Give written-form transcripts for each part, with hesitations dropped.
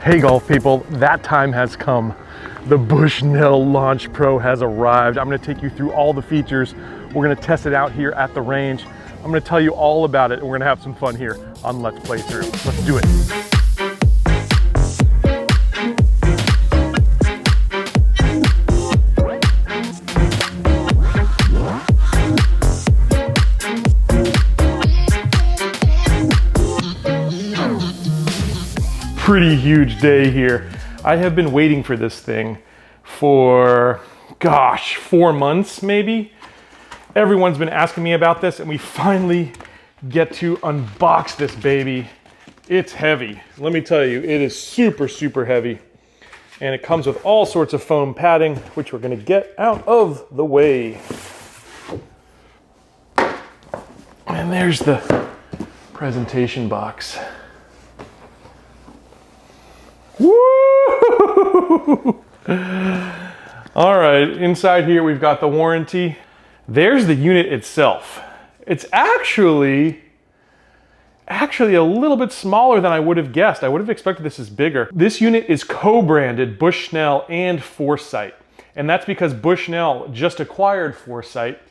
Hey golf people, that time has come. The Bushnell Launch Pro has arrived. I'm gonna take you through all the features. We're gonna test it out here at the range. I'm gonna tell you all about it and we're gonna have some fun here on Let's Play Through. Let's do it. Pretty huge day here. I have been waiting for this thing for, gosh, 4 months maybe. Everyone's been asking me about this and we finally get to unbox this baby. It's heavy. Let me tell you, it is super, super heavy. And it comes with all sorts of foam padding, which we're gonna get out of the way. And there's the presentation box. Woo! All right, inside here we've got the warranty. There's the unit itself. It's actually a little bit smaller than I would have guessed. I would have expected this is bigger. This unit is co-branded Bushnell and Foresight. And that's because Bushnell just acquired Foresight.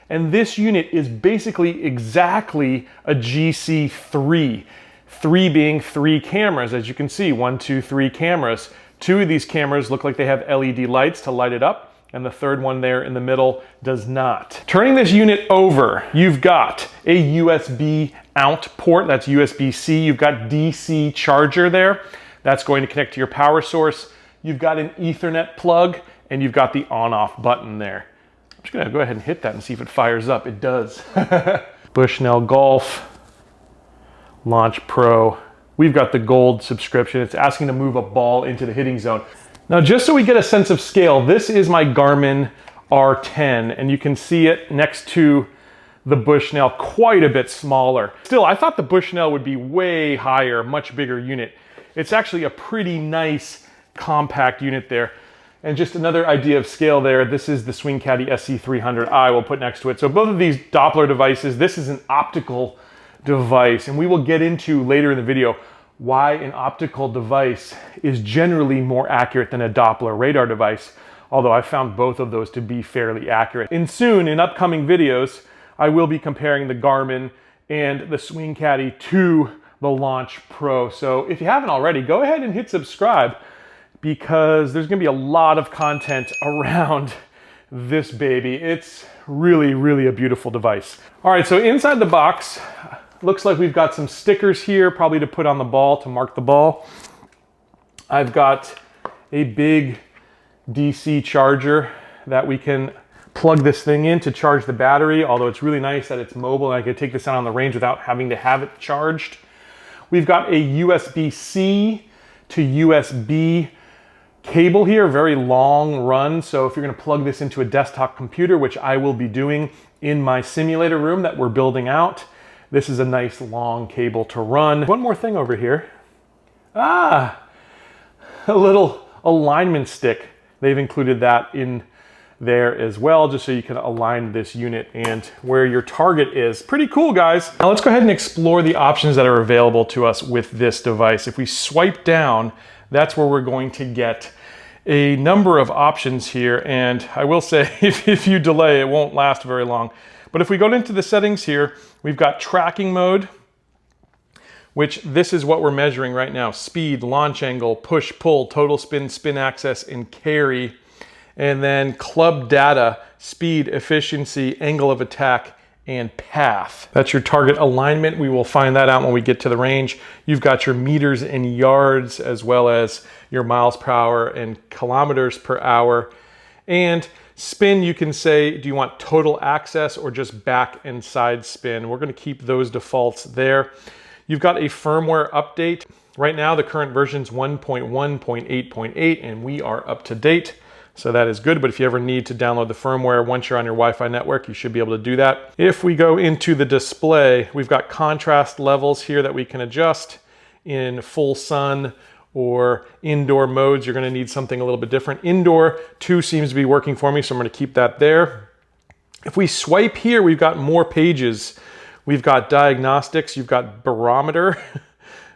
And this unit is basically exactly a GC3. 3 being 3 cameras, as you can see, 1, 2, 3 cameras. 2 of these cameras look like they have LED lights to light it up, and the third one there in the middle does not. Turning this unit over, you've got a USB out port, that's USB-C. You've got DC charger there. That's going to connect to your power source. You've got an Ethernet plug, and you've got the on-off button there. I'm just gonna go ahead and hit that and see if it fires up. It does. Bushnell Golf Launch Pro. We've got the gold subscription. It's asking to move a ball into the hitting zone. Now, just so we get a sense of scale, this is my Garmin R10, and you can see it next to the Bushnell, quite a bit smaller. Still, I thought the Bushnell would be way higher, much bigger unit. It's actually a pretty nice compact unit there. And just another idea of scale there, this is the Swing Caddy SC300i we'll put next to it. So both of these Doppler devices, this is an optical device, and we will get into later in the video why an optical device is generally more accurate than a Doppler radar device, although I found both of those to be fairly accurate. And soon, in upcoming videos, I will be comparing the Garmin and the Swing Caddy to the Launch Pro. So if you haven't already, go ahead and hit subscribe because there's gonna be a lot of content around this baby. It's really, really a beautiful device. All right, so inside the box, looks like we've got some stickers here, probably to put on the ball, to mark the ball. I've got a big DC charger that we can plug this thing in to charge the battery, although it's really nice that it's mobile and I can take this out on the range without having to have it charged. We've got a USB-C to USB cable here, very long run. So if you're gonna plug this into a desktop computer, which I will be doing in my simulator room that we're building out, this is a nice long cable to run. One more thing over here. A little alignment stick. They've included that in there as well, just so you can align this unit and where your target is. Pretty cool, guys. Now let's go ahead and explore the options that are available to us with this device. If we swipe down, that's where we're going to get a number of options here. And I will say, if you delay, it won't last very long. But if we go into the settings here, we've got tracking mode, which this is what we're measuring right now. Speed, launch angle, push, pull, total spin, spin access, and carry. And then club data, speed, efficiency, angle of attack, and path. That's your target alignment. We will find that out when we get to the range. You've got your meters and yards, as well as your miles per hour and kilometers per hour. And spin, you can say, do you want total access or just back and side spin? We're gonna keep those defaults there. You've got a firmware update. Right now, the current version's 1.1.8.8, and we are up to date. So that is good, but if you ever need to download the firmware once you're on your Wi-Fi network, you should be able to do that. If we go into the display, we've got contrast levels here that we can adjust in full sun or indoor modes. You're gonna need something a little bit different. Indoor 2 seems to be working for me, so I'm gonna keep that there. If we swipe here, we've got more pages. We've got diagnostics, you've got barometer,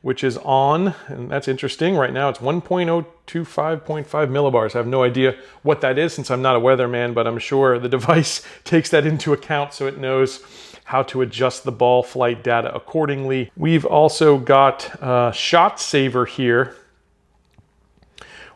which is on, and that's interesting. Right now it's 1.025.5 millibars. I have no idea what that is since I'm not a weatherman, but I'm sure the device takes that into account so it knows how to adjust the ball flight data accordingly. We've also got Shot Saver here,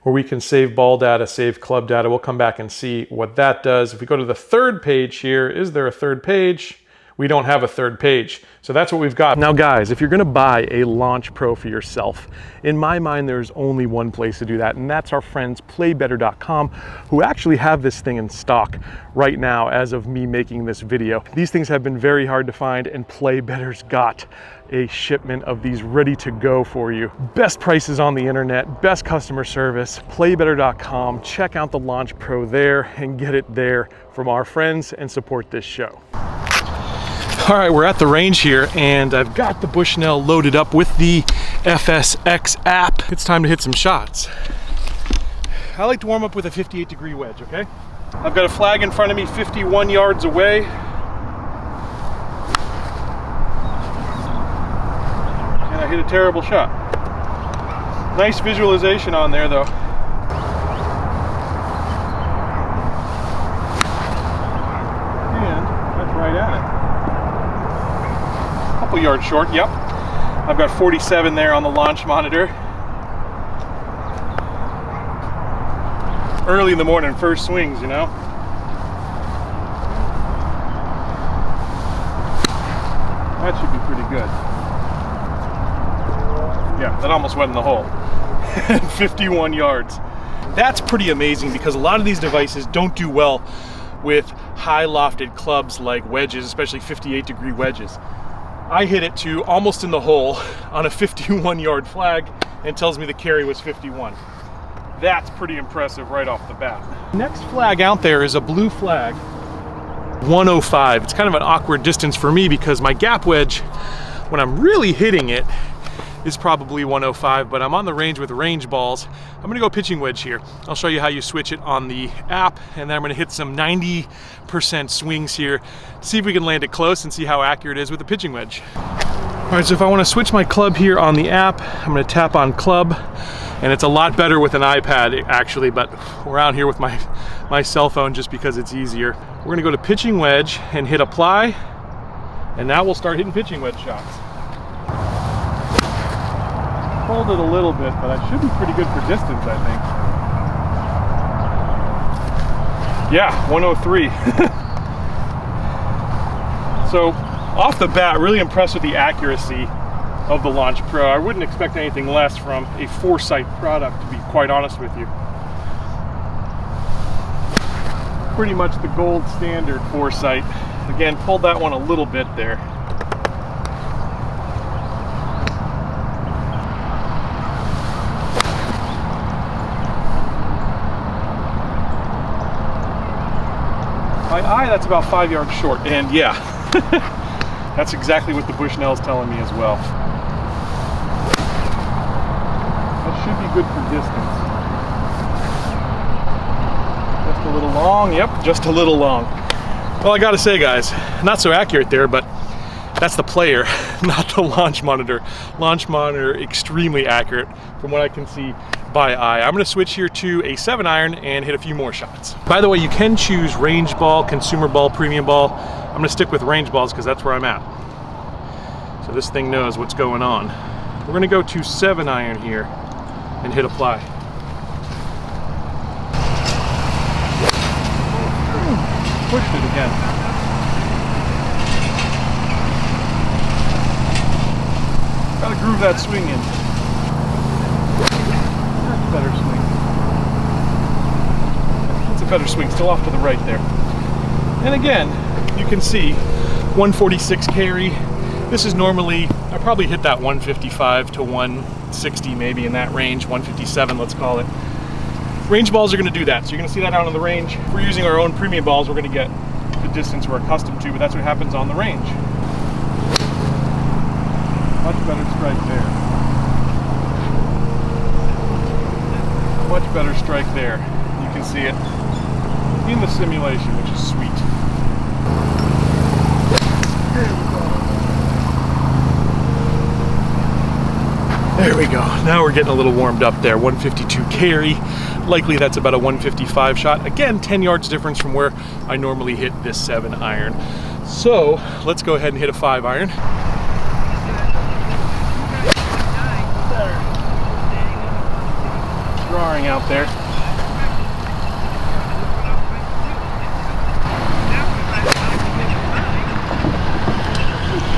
where we can save ball data, save club data. We'll come back and see what that does. If we go to the third page here, is there a third page? We don't have a third page. So that's what we've got. Now guys, if you're gonna buy a Launch Pro for yourself, in my mind, there's only one place to do that, and that's our friends playbetter.com, who actually have this thing in stock right now as of me making this video. These things have been very hard to find, and Playbetter's got a shipment of these ready to go for you. Best prices on the internet, best customer service, playbetter.com. Check out the Launch Pro there and get it there from our friends and support this show. All right, we're at the range here, and I've got the Bushnell loaded up with the FSX app. It's time to hit some shots. I like to warm up with a 58-degree wedge, okay? I've got a flag in front of me 51 yards away. And I hit a terrible shot. Nice visualization on there, though. And that's right at it. Couple yards short, yep. I've got 47 there on the launch monitor. Early in the morning, first swings, you know. That should be pretty good. Yeah, that almost went in the hole. 51 yards. That's pretty amazing because a lot of these devices don't do well with high lofted clubs like wedges, especially 58-degree wedges. I hit it to almost in the hole on a 51-yard flag and tells me the carry was 51. That's pretty impressive right off the bat. Next flag out there is a blue flag, 105. It's kind of an awkward distance for me because my gap wedge, when I'm really hitting it, is probably 105, but I'm on the range with range balls. I'm gonna go pitching wedge here. I'll show you how you switch it on the app, and then I'm gonna hit some 90% swings here, see if we can land it close and see how accurate it is with the pitching wedge. All right, so if I wanna switch my club here on the app, I'm gonna tap on club, and it's a lot better with an iPad actually, but we're out here with my cell phone just because it's easier. We're gonna go to pitching wedge and hit apply, and now we'll start hitting pitching wedge shots. Hold it a little bit, but that should be pretty good for distance, I think. Yeah, 103. So off the bat, really impressed with the accuracy of the Launch Pro. I wouldn't expect anything less from a Foresight product, to be quite honest with you. Pretty much the gold standard Foresight. Again, pulled that one a little bit there. By eye, that's about 5 yards short, and yeah, that's exactly what the Bushnell's telling me as well. That should be good for distance. Just a little long, yep, just a little long. Well, I gotta say guys, not so accurate there, but that's the player, not the launch monitor. Launch monitor, extremely accurate from what I can see by eye. I'm gonna switch here to a 7-iron and hit a few more shots. By the way, you can choose range ball, consumer ball, premium ball. I'm gonna stick with range balls because that's where I'm at. So this thing knows what's going on. We're gonna go to 7-iron here and hit apply. Pushed it again. Gotta groove that swing in. Better swing. It's a better swing, still off to the right there. And again, you can see 146 carry. This is normally, I probably hit that 155 to 160 maybe in that range, 157 let's call it. Range balls are gonna do that, so you're gonna see that out on the range. If we're using our own premium balls, we're gonna get the distance we're accustomed to, but that's what happens on the range. Much better strike there. Much better strike there. You can see it in the simulation, which is sweet. There we go. There we go. Now we're getting a little warmed up there. 152 carry. Likely that's about a 155 shot. Again, 10 yards difference from where I normally hit this 7 iron. So let's go ahead and hit a 5 iron. Drawing out there.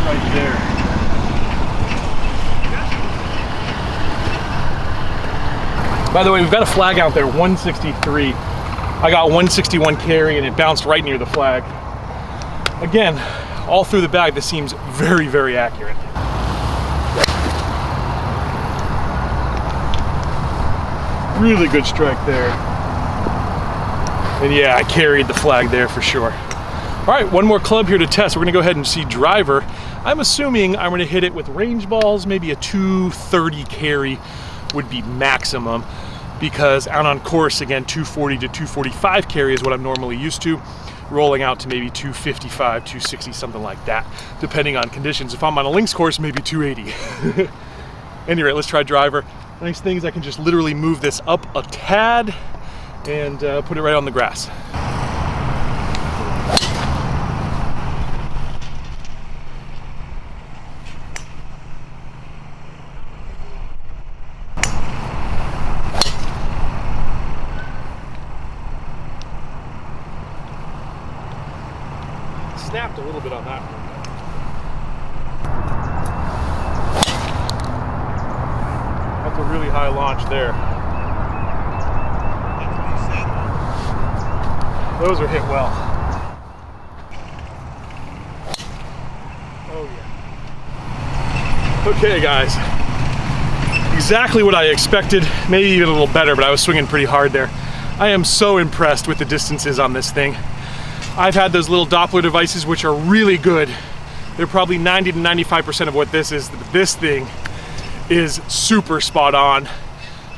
Right there. By the way, we've got a flag out there, 163. I got 161 carry and it bounced right near the flag. Again, all through the bag, this seems very, very accurate. Really good strike there. And yeah, I carried the flag there for sure. All right, one more club here to test. We're gonna go ahead and see driver. I'm assuming I'm gonna hit it with range balls, maybe a 230 carry would be maximum, because out on course, again, 240 to 245 carry is what I'm normally used to, rolling out to maybe 255, 260, something like that, depending on conditions. If I'm on a links course, maybe 280. Anyway, let's try driver. Nice thing is I can just literally move this up a tad and put it right on the grass. Snapped a little bit on that one. That's a really high launch there. Those are hit well. Oh yeah. Okay guys, exactly what I expected, maybe even a little better, but I was swinging pretty hard there. I am so impressed with the distances on this thing. I've had those little Doppler devices, which are really good. They're probably 90 to 95% of what this is. This thing is super spot on.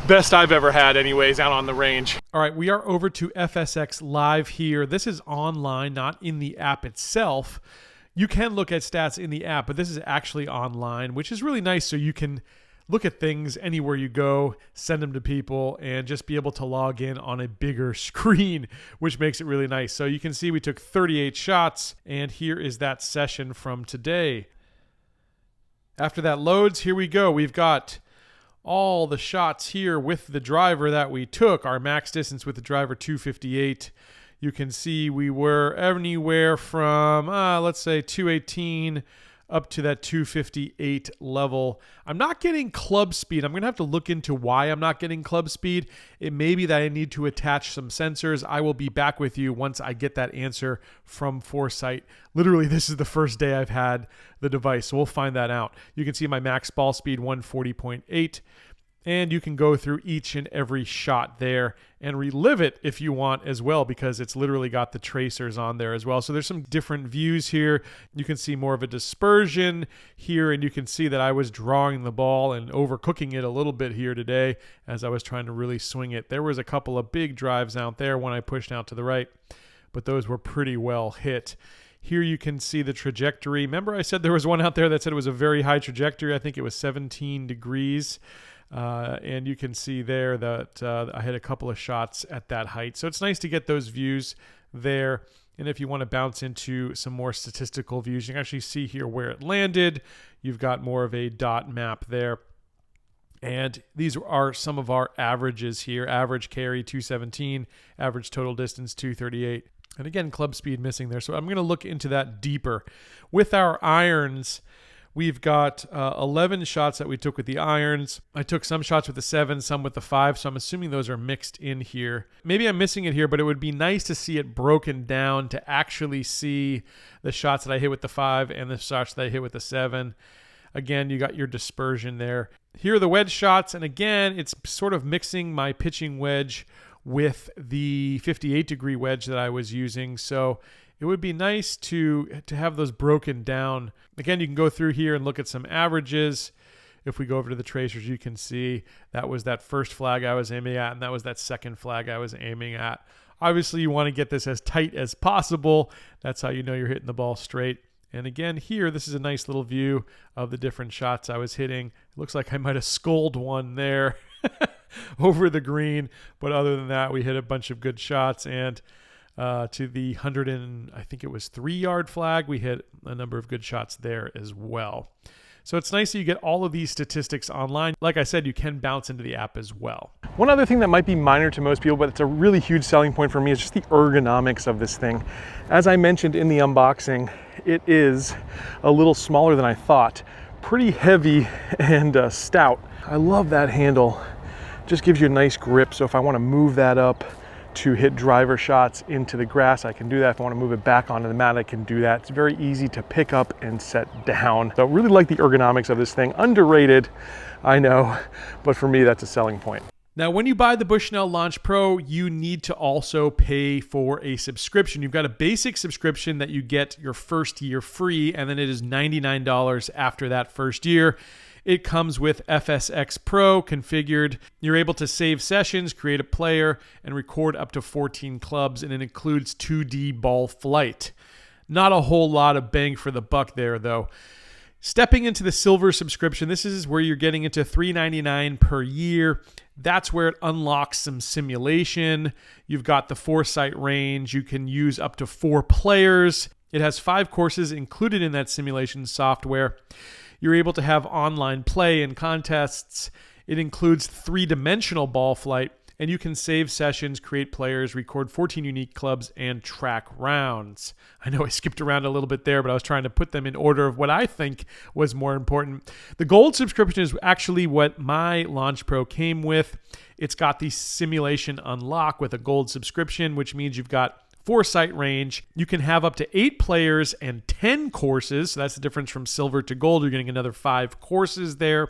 Best I've ever had anyways, out on the range. All right, we are over to FSX Live here. This is online, not in the app itself. You can look at stats in the app, but this is actually online, which is really nice, so you can look at things anywhere you go, send them to people, and just be able to log in on a bigger screen, which makes it really nice. So you can see we took 38 shots, and here is that session from today. After that loads, here we go. We've got all the shots here with the driver that we took. Our max distance with the driver, 258. You can see we were anywhere from, let's say 218 up to that 258 level. I'm not getting club speed. I'm going to have to look into why I'm not getting club speed. It may be that I need to attach some sensors. I will be back with you once I get that answer from Foresight. Literally, this is the first day I've had the device, so we'll find that out. You can see my max ball speed, 140.8. And you can go through each and every shot there and relive it if you want as well, because it's literally got the tracers on there as well. So there's some different views here. You can see more of a dispersion here, and you can see that I was drawing the ball and overcooking it a little bit here today as I was trying to really swing it. There was a couple of big drives out there when I pushed out to the right, but those were pretty well hit. Here you can see the trajectory. Remember I said there was one out there that said it was a very high trajectory. I think it was 17 degrees. And you can see there that I had a couple of shots at that height. So it's nice to get those views there. And if you want to bounce into some more statistical views, you can actually see here where it landed. You've got more of a dot map there. And these are some of our averages here. Average carry, 217. Average total distance, 238. And again, club speed missing there. So I'm going to look into that deeper. With our irons, we've got 11 shots that we took with the irons. I took some shots with the 7, some with the 5, so I'm assuming those are mixed in here. Maybe I'm missing it here, but it would be nice to see it broken down to actually see the shots that I hit with the 5 and the shots that I hit with the 7. Again, you got your dispersion there. Here are the wedge shots, and again, it's sort of mixing my pitching wedge with the 58-degree wedge that I was using, so it would be nice to have those broken down. Again, you can go through here and look at some averages. If we go over to the tracers, you can see that was that first flag I was aiming at, and that was that second flag I was aiming at. Obviously, you want to get this as tight as possible. That's how you know you're hitting the ball straight. And again, here, this is a nice little view of the different shots I was hitting. It looks like I might have sculled one there over the green. But other than that, we hit a bunch of good shots. And to the 100 and I think it was 3-yard flag, we hit a number of good shots there as well. So it's nice that you get all of these statistics online. Like I said, you can bounce into the app as well. One other thing that might be minor to most people, but it's a really huge selling point for me, is just the ergonomics of this thing. As I mentioned in the unboxing, it is a little smaller than I thought. Pretty heavy and stout. I love that handle. Just gives you a nice grip. So if I want to move that up to hit driver shots into the grass, I can do that. If I want to move it back onto the mat, I can do that. It's very easy to pick up and set down. So I really like the ergonomics of this thing. Underrated, I know, but for me, that's a selling point. Now, when you buy the Bushnell Launch Pro, you need to also pay for a subscription. You've got a basic subscription that you get your first year free, and then it is $99 after that first year. It comes with FSX Pro configured. You're able to save sessions, create a player, and record up to 14 clubs, and it includes 2D ball flight. Not a whole lot of bang for the buck there, though. Stepping into the silver subscription, this is where you're getting into $399 per year. That's where it unlocks some simulation. You've got the foresight range. You can use up to 4 players. It has 5 courses included in that simulation software. You're able to have online play and contests. It includes 3-dimensional ball flight, and you can save sessions, create players, record 14 unique clubs, and track rounds. I know I skipped around a little bit there, but I was trying to put them in order of what I think was more important. The gold subscription is actually what my Launch Pro came with. It's got the simulation unlock with a gold subscription, which means you've got foresight range. You can have up to 8 players and 10 courses. So that's the difference from silver to gold. You're getting another 5 courses there.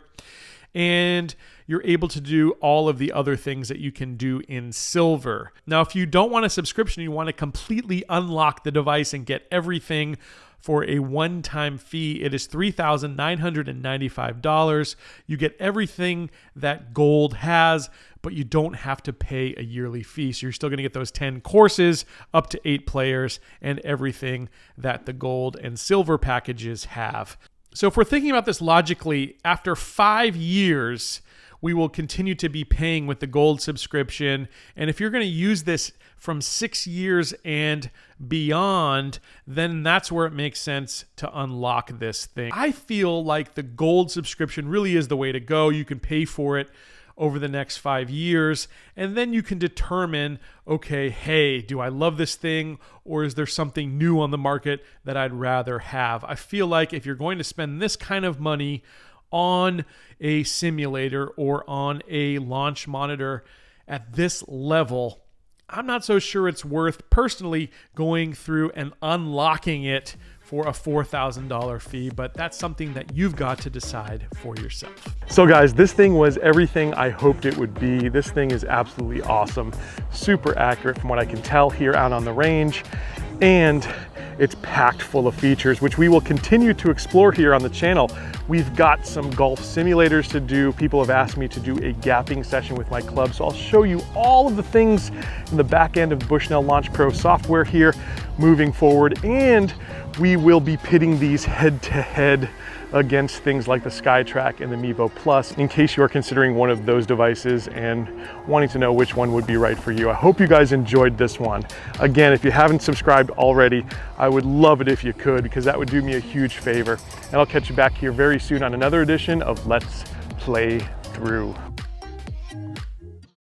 And you're able to do all of the other things that you can do in silver. Now, if you don't want a subscription, you want to completely unlock the device and get everything for a one-time fee, it is $3,995. You get everything that gold has, but you don't have to pay a yearly fee. So you're still going to get those 10 courses, up to 8 players, and everything that the gold and silver packages have. So if we're thinking about this logically, after 5 years, we will continue to be paying with the gold subscription. And if you're going to use this from 6 years and beyond, then that's where it makes sense to unlock this thing. I feel like the gold subscription really is the way to go. You can pay for it over the next 5 years, and then you can determine, okay, hey, do I love this thing, or is there something new on the market that I'd rather have? I feel like if you're going to spend this kind of money on a simulator or on a launch monitor at this level, I'm not so sure it's worth personally going through and unlocking it for a $4,000 fee, but that's something that you've got to decide for yourself. So guys, this thing was everything I hoped it would be. This thing is absolutely awesome, super accurate from what I can tell here out on the range, and it's packed full of features, which we will continue to explore here on the channel. We've got some golf simulators to do. People have asked me to do a gapping session with my club, so I'll show you all of the things in the back end of the Bushnell Launch Pro software here moving forward, and we will be pitting these head-to-head against things like the SkyTrack and the Mevo Plus, in case you are considering one of those devices and wanting to know which one would be right for you. I hope you guys enjoyed this one. Again, if you haven't subscribed already, I would love it if you could, because that would do me a huge favor. And I'll catch you back here very soon on another edition of Let's Play Through.